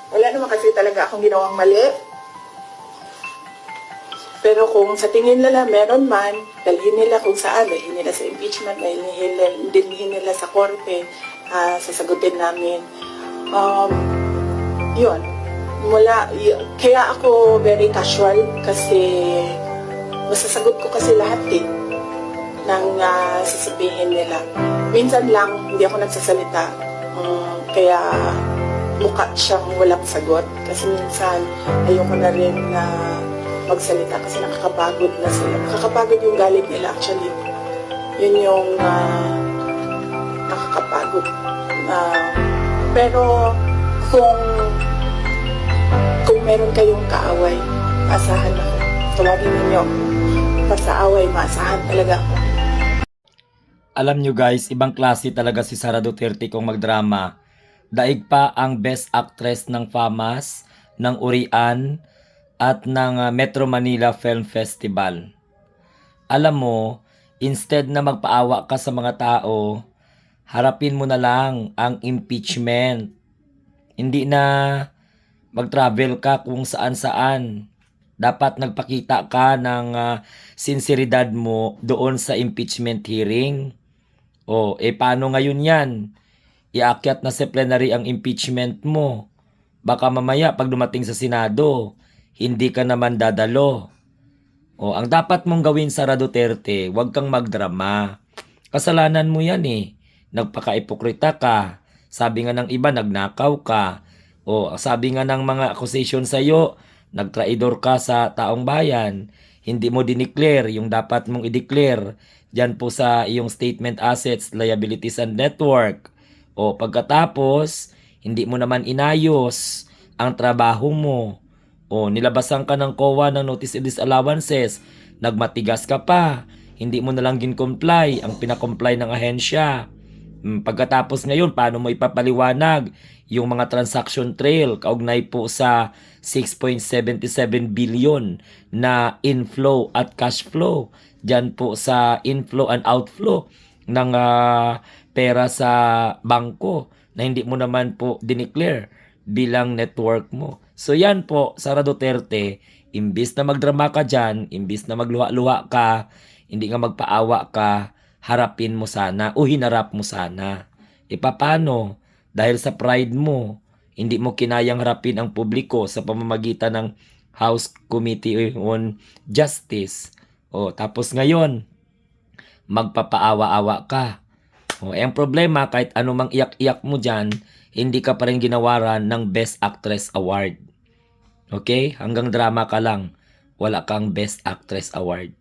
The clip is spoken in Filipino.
Wala naman kasi talaga akong ginawang mali. Pero kung sa tingin nila meron man, dalhin nila kung saan, dalhin nila sa impeachment, dalhin nila sa korte, sasagutin namin. Yun. Kaya ako very casual kasi masasagot ko kasi lahat ng sasabihin nila. Minsan lang hindi ako nagsasalita, kaya mukha siyang walang sagot. Kasi minsan ayoko na rin na magsalita kasi nakakapagod na sila. Nakakapagod yung galit nila actually. Yun yung nakakapagod. Pero kung meron kayong kaaway, maasahan ako. Tawagin ninyo. Sa away, maasahan talaga ako. Alam nyo guys, ibang klase talaga si Sara Duterte kung magdrama. Daig pa ang Best Actress ng FAMAS, ng Urian, at ng Metro Manila Film Festival. Alam mo, instead na magpaawa ka sa mga tao, harapin mo na lang ang impeachment. Hindi na mag-travel ka kung saan-saan. Dapat nagpakita ka ng sinseridad mo doon sa impeachment hearing. Paano ngayon yan? Iakyat na sa plenary ang impeachment mo. Baka mamaya pag dumating sa Senado, hindi ka naman dadalo. Ang dapat mong gawin, Sara Duterte, huwag kang magdrama. Kasalanan mo yan Nagpaka-ipokrita ka. Sabi nga ng iba, nagnakaw ka. Sabi nga ng mga accusation sa'yo, nagtraidor ka sa taong bayan. Hindi mo dineclare yung dapat mong i-declare. Diyan po sa iyong statement assets, liabilities and network. Pagkatapos, hindi mo naman inayos ang trabaho mo. Nilabasan ka ng COA ng notice of disallowances. Nagmatigas ka pa. Hindi mo na lang gin-comply ang pinakomply ng ahensya. Pagkatapos ngayon, paano mo ipapaliwanag yung mga transaction trail kaugnay po sa 6.77 billion na inflow at cash flow? Diyan po sa inflow and outflow ng pera sa bangko na hindi mo naman po dineclare bilang network mo. So yan po, Sara Duterte, imbis na magdrama ka dyan, imbis na magluha-luha ka, hindi nga magpaawa ka, harapin mo sana o hinarap mo sana. Paano? Dahil sa pride mo, hindi mo kinayang harapin ang publiko sa pamamagitan ng House Committee on Justice. Tapos ngayon, magpapaawa-awa ka. Ang problema, kahit anumang iyak-iyak mo dyan, hindi ka pa rin ginawaran ng Best Actress Award. Okay? Hanggang drama ka lang, wala kang Best Actress Award.